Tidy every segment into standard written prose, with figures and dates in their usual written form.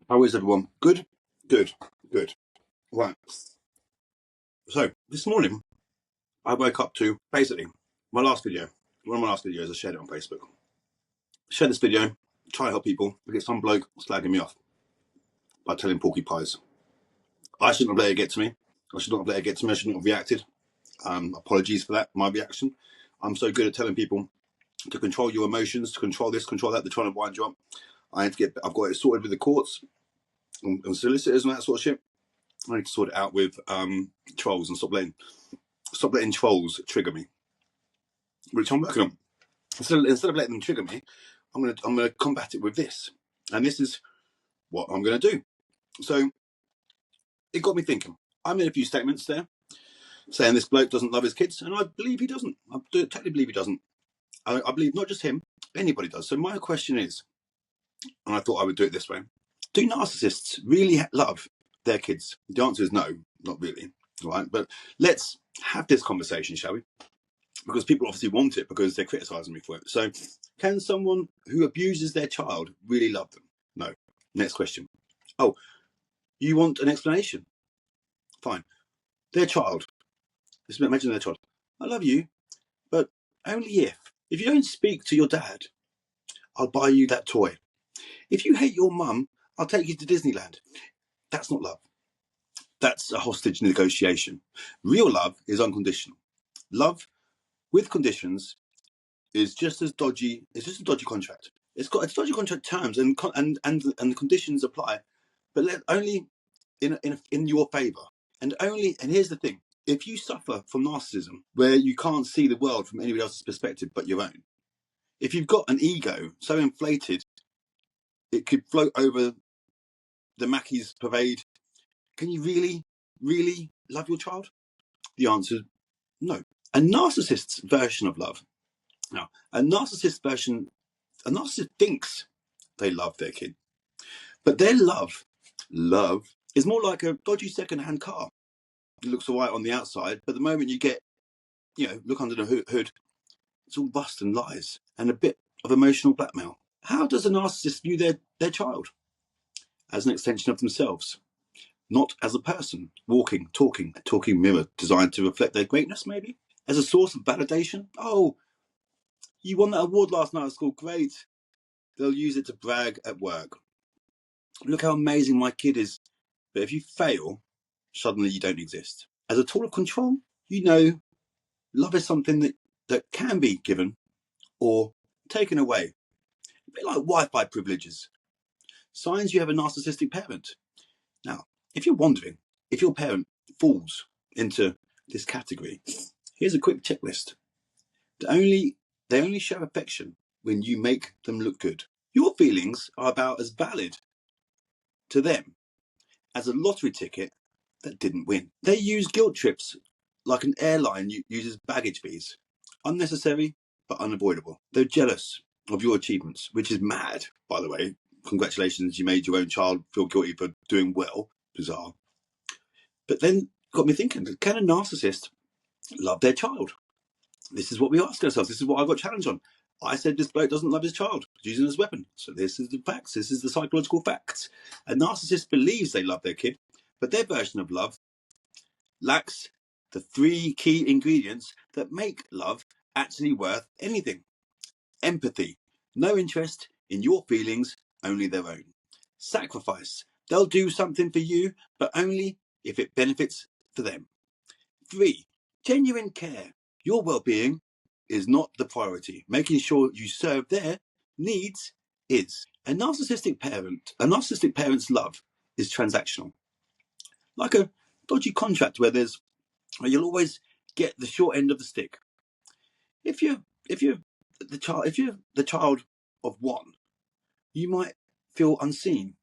How is everyone? Good, good, good. Right. So this morning I woke up to basically my last video. One of my last videos, I shared it on Facebook. Share this video, try to help people because some bloke slagging me off by telling porcupines. I shouldn't have let it get to me. I should not have let it get to me. I should not have reacted. Apologies for that, my reaction. I'm so good at telling people to control your emotions, to control this, control that. They're trying to wind you up. I've got it sorted with the courts and solicitors and that sort of shit. I need to sort it out with trolls and stop letting trolls trigger me, which I'm working on. Instead of letting them trigger me, I'm gonna combat it with this, and this is what I'm gonna do. So it got me thinking. I made a few statements there, saying this bloke doesn't love his kids, and I believe he doesn't. I totally believe he doesn't. I believe not just him, anybody does. So my question is, and I thought I would do it this way: do narcissists really love their kids? The answer is no, not really. Right? But let's have this conversation, shall we? Because people obviously want it because they're criticizing me for it. So can someone who abuses their child really love them? No. Next question. Oh, you want an explanation? Fine. Their child. Just imagine their child. I love you, but only if you don't speak to your dad, I'll buy you that toy. If you hate your mum, I'll take you to Disneyland. That's not love. That's a hostage negotiation. Real love is unconditional. Love with conditions is just as dodgy. It's just a dodgy contract. It's dodgy contract terms and the conditions apply, but only in your favour. And here's the thing: if you suffer from narcissism, where you can't see the world from anybody else's perspective but your own, if you've got an ego so inflated it could float over the Mackey's parade, can you really, really love your child? The answer is no. A narcissist's version of love. Now, a narcissist thinks they love their kid, but their love is more like a dodgy second-hand car. It looks all right on the outside, but the moment you get, look under the hood, it's all rust and lies and a bit of emotional blackmail. How does a narcissist view their child? As an extension of themselves, not as a person, walking, talking, a talking mirror designed to reflect their greatness, maybe? As a source of validation? Oh, you won that award last night at school, great. They'll use it to brag at work. Look how amazing my kid is. But if you fail, suddenly you don't exist. As a tool of control, love is something that can be given or taken away. A bit like Wi-Fi privileges. Signs you have a narcissistic parent. Now, if you're wondering if your parent falls into this category, here's a quick checklist. They only show affection when you make them look good. Your feelings are about as valid to them as a lottery ticket that didn't win. They use guilt trips like an airline uses baggage fees. Unnecessary, but unavoidable. They're jealous of your achievements, which is mad, by the way. Congratulations, you made your own child feel guilty for doing well. Bizarre. But then got me thinking, can a narcissist love their child? This is what we ask ourselves. This is what I got challenged on. I said this bloke doesn't love his child, using it as a weapon. So this is the facts. This is the psychological facts. A narcissist believes they love their kid, but their version of love lacks the 3 key ingredients that make love actually worth anything. Empathy, no interest in your feelings, only their own. Sacrifice, they'll do something for you, but only if it benefits for them. 3, genuine care. Your well-being is not the priority. Making sure you serve their needs is. A narcissistic parent's love is transactional. Like a dodgy contract where you'll always get the short end of the stick. If you're the child of one, you might feel unseen,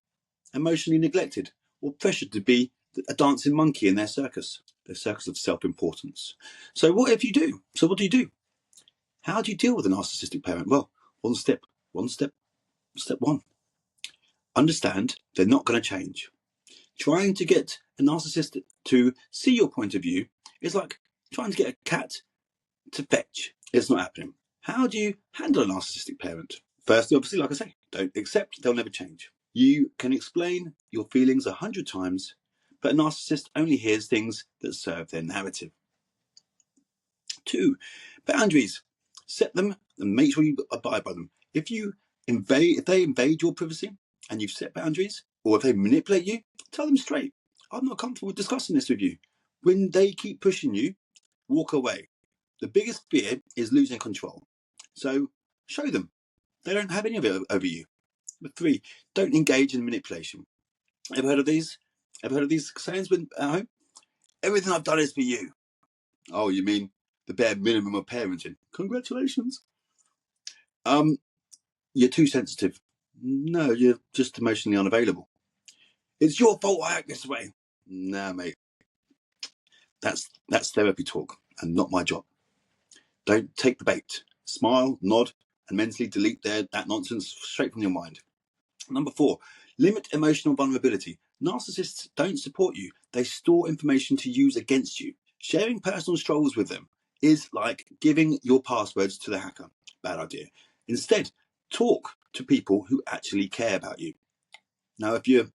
emotionally neglected, or pressured to be a dancing monkey in their circus of self-importance. So what if you do? So what do you do? How do you deal with a narcissistic parent? Well, step one. Understand they're not going to change. Trying to get a narcissist to see your point of view is like trying to get a cat to fetch. It's not happening. How do you handle a narcissistic parent? Firstly, obviously, like I say, don't accept they'll never change. You can explain your feelings 100 times, but a narcissist only hears things that serve their narrative. 2, boundaries. Set them and make sure you abide by them. If they invade your privacy and you've set boundaries, or if they manipulate you, tell them straight. I'm not comfortable discussing this with you. When they keep pushing you, walk away. The biggest fear is losing control. So show them. They don't have any of it over you. But 3, don't engage in manipulation. Ever heard of these? Ever heard of these sayings at home? Everything I've done is for you. Oh, you mean the bare minimum of parenting? Congratulations. You're too sensitive. No, you're just emotionally unavailable. It's your fault I act this way. Nah, mate. That's therapy talk and not my job. Don't take the bait. Smile, nod, and mentally delete that nonsense straight from your mind. Number 4, limit emotional vulnerability. Narcissists don't support you. They store information to use against you. Sharing personal struggles with them is like giving your passwords to the hacker. Bad idea. Instead, talk to people who actually care about you. Now, if you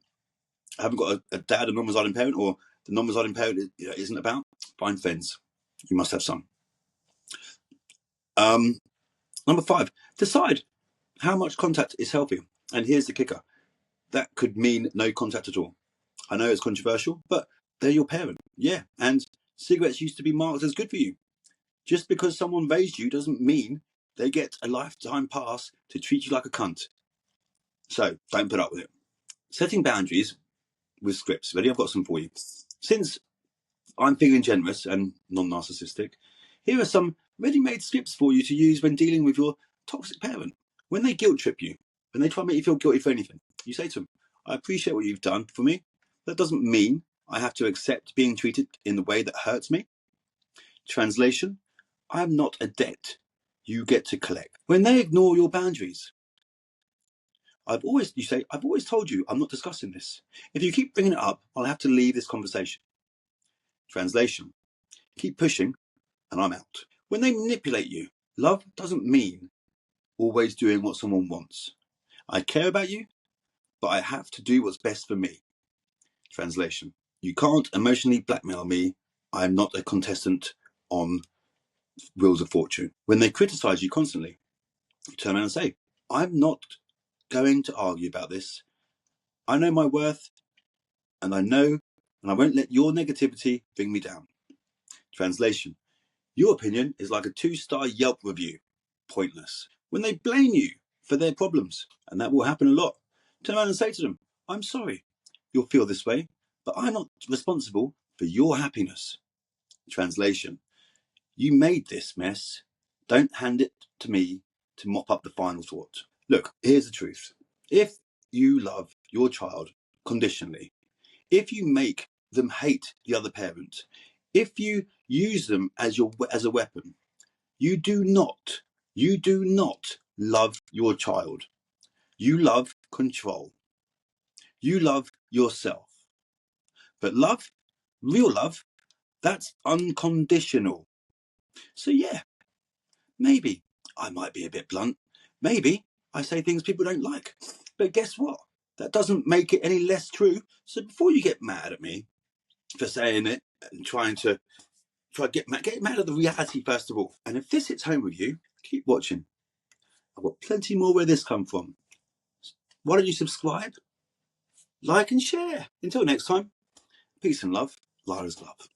haven't got a dad, a non-residing parent, or the non-residing parent isn't about, find friends. You must have some. Number 5, decide how much contact is healthy. And here's the kicker. That could mean no contact at all. I know it's controversial, but they're your parent. Yeah, and cigarettes used to be marked as good for you. Just because someone raised you doesn't mean they get a lifetime pass to treat you like a cunt. So don't put up with it. Setting boundaries with scripts. Ready? I've got some for you. Since I'm feeling generous and non-narcissistic, here are some ready-made scripts for you to use when dealing with your toxic parent. When they guilt trip you, when they try to make you feel guilty for anything, you say to them, I appreciate what you've done for me. That doesn't mean I have to accept being treated in the way that hurts me. Translation, I am not a debt you get to collect. When they ignore your boundaries, I've always told you I'm not discussing this. If you keep bringing it up, I'll have to leave this conversation. Translation, keep pushing and I'm out. When they manipulate you, love doesn't mean always doing what someone wants. I care about you, but I have to do what's best for me. Translation, you can't emotionally blackmail me. I'm not a contestant on Wheels of Fortune. When they criticize you constantly, you turn around and say, I'm not going to argue about this. I know my worth, and I won't let your negativity bring me down. Translation, your opinion is like a 2-star Yelp review. Pointless. When they blame you for their problems, and that will happen a lot, turn around and say to them, I'm sorry you'll feel this way, but I'm not responsible for your happiness. Translation, you made this mess. Don't hand it to me to mop up the final thought. Look, here's the truth. If you love your child conditionally, if you make them hate the other parent, if you use them as a weapon, you do not love your child. You love control. You love yourself. But love, real love, that's unconditional. So yeah, maybe I might be a bit blunt. Maybe I say things people don't like. But guess what? That doesn't make it any less true. So before you get mad at me for saying it and trying to get mad at the reality first of all. And if this hits home with you, keep watching. I've got plenty more where this come from. Why don't you subscribe, like and share? Until next time, peace and love, Lara's love.